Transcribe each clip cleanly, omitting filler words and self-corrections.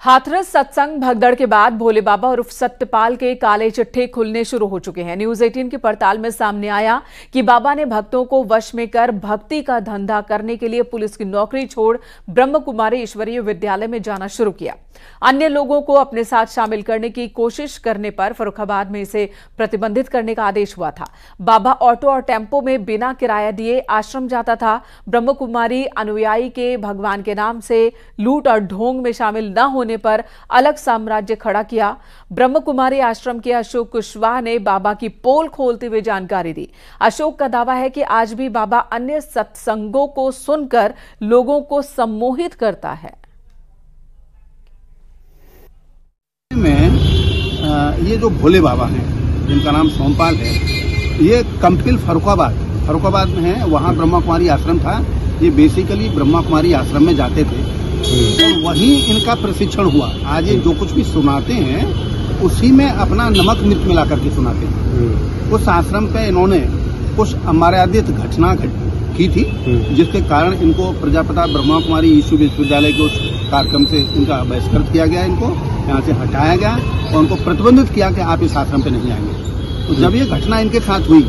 हाथरस सत्संग भगदड़ के बाद भोले बाबा उर्फ सत्यपाल के काले चिट्ठे खुलने शुरू हो चुके हैं। न्यूज 18 की पड़ताल में सामने आया कि बाबा ने भक्तों को वश में कर भक्ति का धंधा करने के लिए पुलिस की नौकरी छोड़ ब्रह्म कुमारी ईश्वरीय विद्यालय में जाना शुरू किया। अन्य लोगों को अपने साथ शामिल करने की कोशिश करने पर फर्रुखाबाद में इसे प्रतिबंधित करने का आदेश हुआ था। बाबा ऑटो और टेम्पो में बिना किराया दिए आश्रम जाता था। ब्रह्म कुमारी अनुयायी के भगवान के नाम से लूट और ढोंग में शामिल न होने पर अलग साम्राज्य खड़ा किया। ब्रह्म कुमारी आश्रम के अशोक कुशवाहा ने बाबा की पोल खोलते हुए जानकारी दी। अशोक का दावा है कि आज भी बाबा अन्य सत्संगों को सुनकर लोगों को सम्मोहित करता है। ये जो भोले बाबा हैं, जिनका नाम सोमपाल है, ये कंपिल फर्रुखाबाद में है। वहाँ ब्रह्मा कुमारी आश्रम था। ये बेसिकली ब्रह्मा कुमारी आश्रम में जाते थे और वहीं इनका प्रशिक्षण हुआ। आज ये जो कुछ भी सुनाते हैं उसी में अपना नमक मिर्च मिला करके सुनाते हैं। उस आश्रम पे इन्होंने कुछ अमर्यादित घटना की थी, जिसके कारण इनको प्रजापिता ब्रह्मा कुमारी ईश्वरीय विश्वविद्यालय के उस कार्यक्रम से इनका बहिष्कृत किया गया। इनको यहाँ से हटाया गया और उनको प्रतिबंधित किया कि आप इस आश्रम पे नहीं आएंगे। तो जब ये घटना इनके साथ हुई,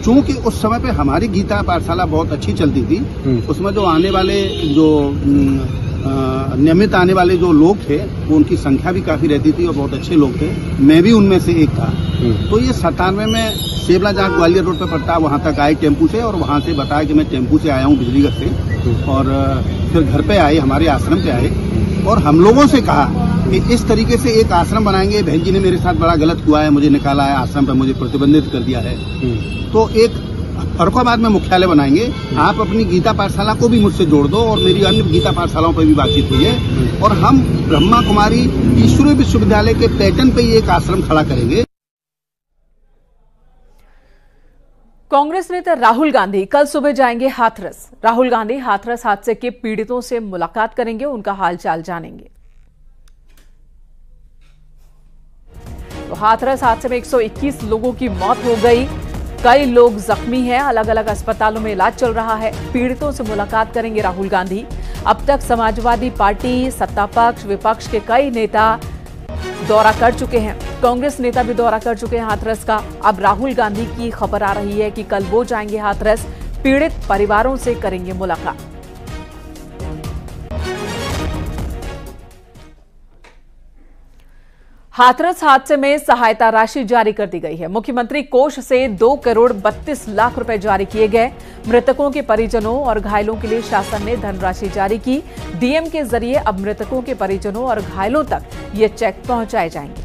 चूंकि उस समय पे हमारी गीता पाठशाला बहुत अच्छी चलती थी, उसमें जो आने वाले जो नियमित आने वाले जो लोग थे वो उनकी संख्या भी काफी रहती थी और बहुत अच्छे लोग थे। मैं भी उनमें से एक था। तो ये 97 में सेबला जहाँ ग्वालियर रोड पे पड़ता है वहां तक आए टेम्पू से, और वहां से बताया कि मैं टेम्पू से आया हूँ बिजलीगढ़ से, और फिर घर पे आए, हमारे आश्रम पे आए और हम लोगों से कहा कि इस तरीके से एक आश्रम बनाएंगे। बहन जी ने मेरे साथ बड़ा गलत हुआ है, मुझे निकाला है आश्रम पे, मुझे प्रतिबंधित कर दिया है। तो एक फर्रुखाबाद में मुख्यालय बनाएंगे। आप अपनी गीता पाठशाला को भी मुझसे जोड़ दो, और मेरी अन्य गीता पाठशालाओं पर भी बातचीत हुई है, और हम ब्रह्मा कुमारी ईश्वरीय विश्वविद्यालय के पैटर्न पे ही एक आश्रम खड़ा करेंगे। कांग्रेस नेता राहुल गांधी कल सुबह जाएंगे हाथरस। राहुल गांधी हाथरस हादसे के पीड़ितों से मुलाकात करेंगे, उनका हालचाल जानेंगे। तो हाथरस हादसे में 121 लोगों की मौत हो गई, कई लोग जख्मी हैं, अलग अलग अस्पतालों में इलाज चल रहा है। पीड़ितों से मुलाकात करेंगे राहुल गांधी। अब तक समाजवादी पार्टी, सत्ता पक्ष, विपक्ष के कई नेता दौरा कर चुके हैं। कांग्रेस नेता भी दौरा कर चुके हैं हाथरस का। अब राहुल गांधी की खबर आ रही है कि कल वो जाएंगे हाथरस, पीड़ित परिवारों से करेंगे मुलाकात। हाथरस हादसे में सहायता राशि जारी कर दी गई है। मुख्यमंत्री कोष से 2 करोड़ 32 लाख रुपए जारी किए गए। मृतकों के परिजनों और घायलों के लिए शासन ने धनराशि जारी की। डीएम के जरिए अब मृतकों के परिजनों और घायलों तक ये चेक पहुंचाए जाएंगे।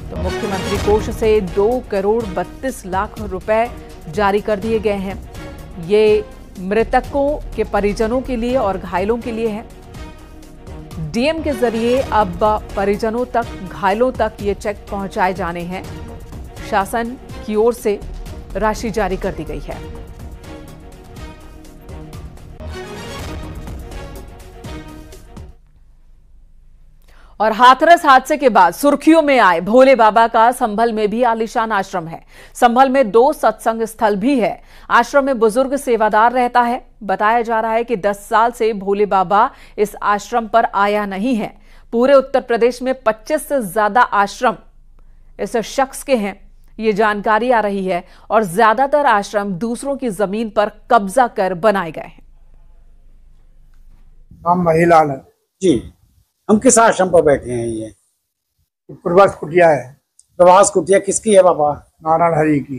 तो मुख्यमंत्री कोष से 2 करोड़ 32 लाख रुपए जारी कर दिए गए हैं। ये मृतकों के परिजनों के लिए और घायलों के लिए है। डीएम के जरिए अब परिजनों तक, घायलों तक ये चेक पहुंचाए जाने हैं। शासन की ओर से राशि जारी कर दी गई है। और हाथरस हादसे के बाद सुर्खियों में आए भोले बाबा का संभल में भी आलीशान आश्रम है। संभल में 2 सत्संग स्थल भी है। आश्रम में बुजुर्ग सेवादार रहता है। बताया जा रहा है कि 10 साल से भोले बाबा इस आश्रम पर आया नहीं है। पूरे उत्तर प्रदेश में 25 से ज्यादा आश्रम इस शख्स के हैं, ये जानकारी आ रही है, और ज्यादातर आश्रम दूसरों की जमीन पर कब्जा कर बनाए गए हैं। हम महिलाल है जी। हम किस आश्रम पर बैठे हैं? ये प्रवास कुटिया है। प्रवास कुटिया किसकी है बाबा? नारायण हरि की।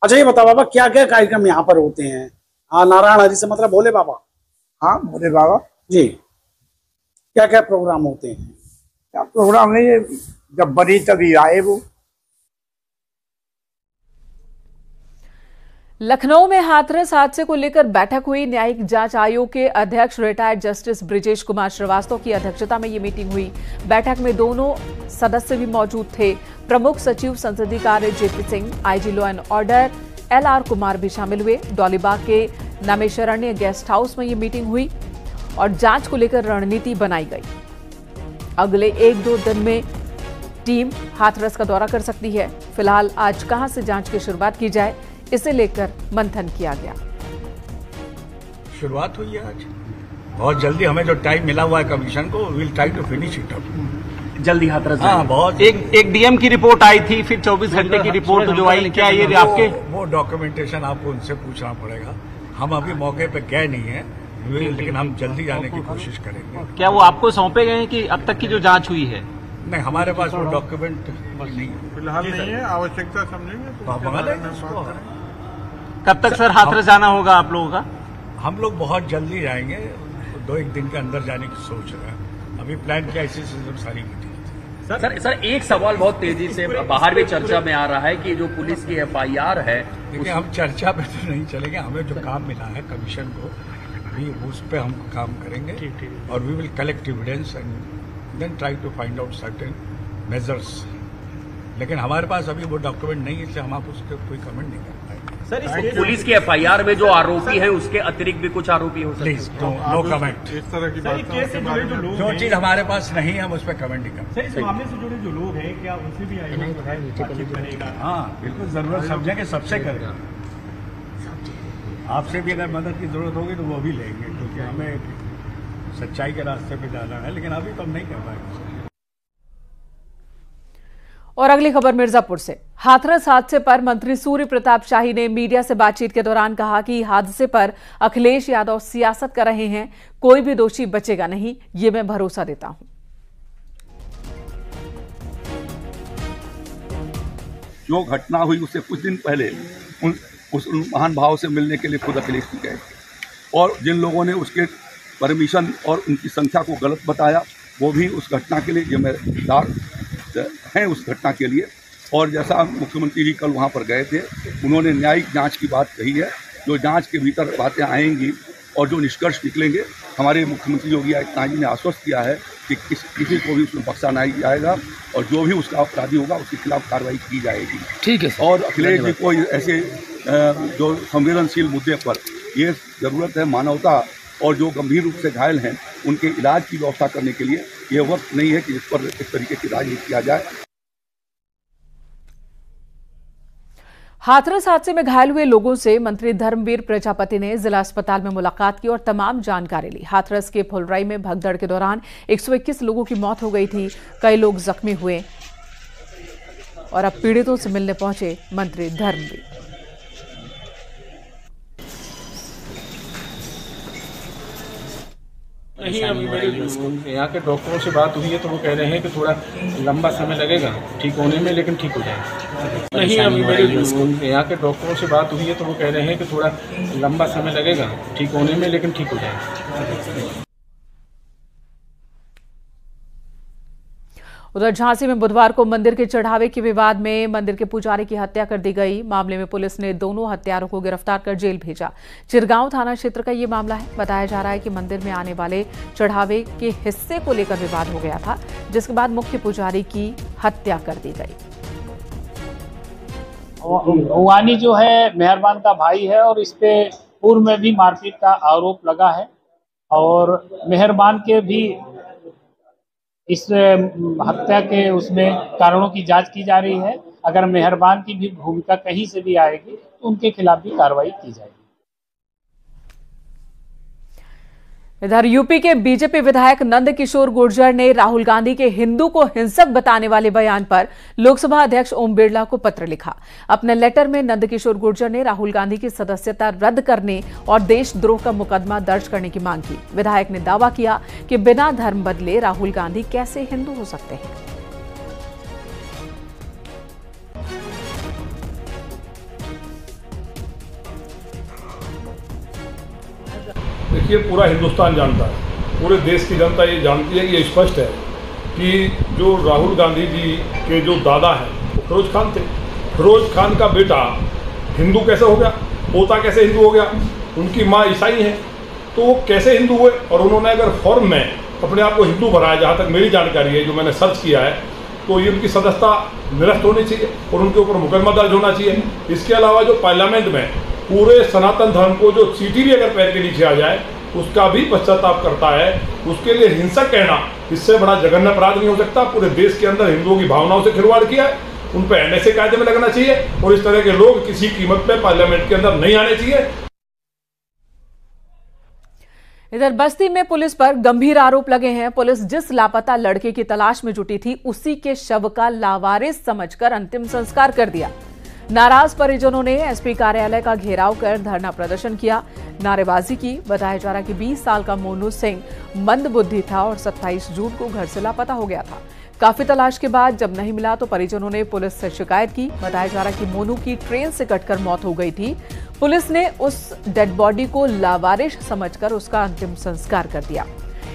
अच्छा, ये बताओ बाबा, क्या क्या कार्यक्रम यहाँ पर होते हैं? हाँ, नारायण हरि से मतलब भोले बाबा? हाँ, भोले बाबा जी। क्या क्या प्रोग्राम होते हैं? क्या प्रोग्राम नहीं है, जब बनी तभी आए वो। लखनऊ में हाथरस हादसे को लेकर बैठक हुई। न्यायिक जांच आयोग के अध्यक्ष रिटायर्ड जस्टिस ब्रिजेश कुमार श्रीवास्तव की अध्यक्षता में ये मीटिंग हुई। बैठक में दोनों सदस्य भी मौजूद थे। प्रमुख सचिव संसदीय कार्य JP Singh, IG law and order LR Kumar भी शामिल हुए। डॉलीबाग के नमेशरण्य गेस्ट हाउस में ये मीटिंग हुई और जांच को लेकर रणनीति बनाई गई। अगले 1-2 दिन में टीम हाथरस का दौरा कर सकती है। फिलहाल आज कहां से जांच की शुरुआत की जाए, इसे लेकर मंथन किया गया। शुरुआत हुई है आज। बहुत जल्दी हमें जो टाइम मिला हुआ है कमीशन को, will try to finish it up जल्दी हाथरस। हाँ, बहुत। एक डीएम की रिपोर्ट आई थी, फिर 24 घंटे की रिपोर्ट जो आई, क्या ये आपके वो डॉक्यूमेंटेशन आपको उनसे पूछना पड़ेगा। हम अभी मौके पे गए नहीं है, लेकिन हम जल्दी जाने की कोशिश करेंगे। क्या वो आपको सौंपे गए हैं कि अब तक की जो जांच हुई है? नहीं, हमारे पास वो डॉक्यूमेंट नहीं है फिलहाल नहीं है, आवश्यकता समझेंगे तो मंगा लेंगे उसको। कब तक सर हाथरस जाना होगा आप लोगों का? हम लोग बहुत जल्दी जाएंगे, 2-1 दिन के अंदर जाने की सोच रहे हैं। अभी प्लान किया, इसी से सारी मीटिंग। सर एक सवाल बहुत तेजी से बाहर भी चर्चा में आ रहा है कि जो पुलिस की एफआईआर है, देखिए हम चर्चा पे तो नहीं चलेंगे। हमें जो काम मिला है कमीशन को, भी उस पे हम काम करेंगे और we will collect evidence and then try to find out certain measures. लेकिन हमारे पास अभी वो डॉक्यूमेंट नहीं है, इसलिए हम आप उसके कोई कमेंट नहीं कर पाएंगे। सर इस पुलिस की एफआईआर में जो आरोपी हैं उसके अतिरिक्त भी कुछ आरोपी हो सकते हैं? Please no comment. इस तरह की बात जो चीज हमारे पास नहीं है हम उस पर कमेंट नहीं करते। इस मामले से जुड़े जो लोग हैं, क्या उनसे भी आएगा? हाँ बिल्कुल, जरूरत समझेंगे, सबसे करेंगे। आपसे भी अगर मदद की जरूरत होगी तो वो भी लेंगे, क्योंकि हमें सच्चाई के रास्ते पे जाना है, लेकिन अभी तो हम नहीं कर पाएंगे। और अगली खबर मिर्जापुर से। हाथरस हादसे पर मंत्री सूर्य प्रताप शाही ने मीडिया से बातचीत के दौरान कहा कि हादसे पर अखिलेश यादव सियासत कर रहे हैं, कोई भी दोषी बचेगा नहीं, ये मैं भरोसा देता हूं। जो घटना हुई उससे कुछ दिन पहले उस महान भाव से मिलने के लिए खुद अखिलेश जी गए, और जिन लोगों ने उसके परमिशन और उनकी संख्या को गलत बताया, वो भी उस घटना के लिए जिम्मेदार हैं उस घटना के लिए। और जैसा मुख्यमंत्री जी कल वहाँ पर गए थे, उन्होंने न्यायिक जांच की बात कही है। जो जांच के भीतर बातें आएंगी और जो निष्कर्ष निकलेंगे, हमारे मुख्यमंत्री योगी आदित्यनाथ जी ने आश्वस्त किया है कि किसी को भी उसमें बख्शा नहीं जाएगा और जो भी उसका अपराधी होगा उसके खिलाफ कार्रवाई की जाएगी। ठीक है। और अखिलेश जी को ऐसे जो संवेदनशील मुद्दे पर ये ज़रूरत है मानवता, और जो गंभीर रूप से घायल हैं उनके इलाज की व्यवस्था करने के लिए ये वक्त नहीं है कि इस पर इस तरीके की राजनीति किया जाए। हाथरस हादसे में घायल हुए लोगों से मंत्री धर्मवीर प्रजापति ने जिला अस्पताल में मुलाकात की और तमाम जानकारी ली। हाथरस के फुलराई में भगदड़ के दौरान 121 लोगों की मौत हो गई थी, कई लोग जख्मी हुए और अब पीड़ितों से मिलने पहुंचे मंत्री धर्मवीर। नहीं, अभी मेरे यहाँ के डॉक्टरों से बात हुई है तो वो कह रहे हैं कि थोड़ा लंबा समय लगेगा ठीक होने में, लेकिन ठीक हो जाएगा। नहीं, अभी मेरे यहाँ के डॉक्टरों से बात हुई है तो वो कह रहे हैं कि थोड़ा लंबा समय लगेगा ठीक होने में, लेकिन ठीक हो जाएगा। उधर झांसी में बुधवार को मंदिर के चढ़ावे के विवाद में मंदिर के पुजारी की हत्या कर दी गई। मामले में पुलिस ने दोनों हत्यारों को गिरफ्तार कर जेल भेजा। चिरगांव थाना क्षेत्र का ये मामला है। बताया जा रहा है कि मंदिर में आने वाले चढ़ावे के हिस्से को लेकर विवाद हो गया था, जिसके बाद मुख्य पुजारी की हत्या कर दी गई। वानी जो है मेहरबान का भाई है और इस पे पूर्व में भी मारपीट का आरोप लगा है और मेहरबान के भी इस हत्या के उसमें कारणों की जांच की जा रही है। अगर मेहरबान की भी भूमिका कहीं से भी आएगी तो उनके खिलाफ भी कार्रवाई की जाएगी। इधर यूपी के बीजेपी विधायक नंद किशोर गुर्जर ने राहुल गांधी के हिंदू को हिंसक बताने वाले बयान पर लोकसभा अध्यक्ष ओम बिरला को पत्र लिखा। अपने लेटर में नंद किशोर गुर्जर ने राहुल गांधी की सदस्यता रद्द करने और देशद्रोह का मुकदमा दर्ज करने की मांग की। विधायक ने दावा किया कि बिना धर्म बदले राहुल गांधी कैसे हिंदू हो सकते हैं। देखिए, पूरा हिंदुस्तान जानता है, पूरे देश की जनता ये जानती है, ये स्पष्ट है कि जो राहुल गांधी जी के जो दादा हैं वो फिरोज खान थे। फिरोज खान का बेटा हिंदू कैसे हो गया, पोता कैसे हिंदू हो गया, उनकी माँ ईसाई है, तो वो कैसे हिंदू हुए। और उन्होंने अगर फॉर्म में अपने आप को हिंदू भराया, जहाँ तक मेरी जानकारी है, जो मैंने सर्च किया है, तो ये उनकी सदस्यता निरस्त होनी चाहिए और उनके ऊपर मुकदमा दर्ज होना चाहिए। इसके अलावा जो पार्लियामेंट में पूरे सनातन धर्म को जो चींटी भी अगर पैर के नीचे आ जाए उसका भी पश्चाताप करता है, उसके लिए हिंसक कहना इससे बड़ा जघन्य अपराध नहीं हो सकता। पूरे देश के अंदर हिंदुओं की भावनाओं से खिलवाड़ किया है, उन पर एनएसए कायदे में लगना चाहिए और इस तरह के लोग किसी कीमत पे पार्लियामेंट के अंदर नहीं आने चाहिए। इधर बस्ती में पुलिस पर गंभीर आरोप लगे हैं। पुलिस जिस लापता लड़के की तलाश में जुटी थी उसी के शव का लावारिस समझकर अंतिम संस्कार कर दिया। नाराज परिजनों ने एसपी कार्यालय का घेराव कर धरना प्रदर्शन किया, नारेबाजी की। बताया जा रहा कि 20 साल का मोनू सिंह मंदबुद्धि था और 27 जून को घर से लापता हो गया था। काफी तलाश के बाद जब नहीं मिला तो परिजनों ने पुलिस से शिकायत की। बताया जा रहा कि मोनू की ट्रेन से कटकर मौत हो गई थी। पुलिस ने उस डेड बॉडी को लावारिस समझकर उसका अंतिम संस्कार कर दिया।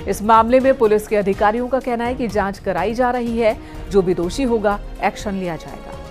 इस मामले में पुलिस के अधिकारियों का कहना है कि जांच कराई जा रही है, जो भी दोषी होगा एक्शन लिया जाएगा।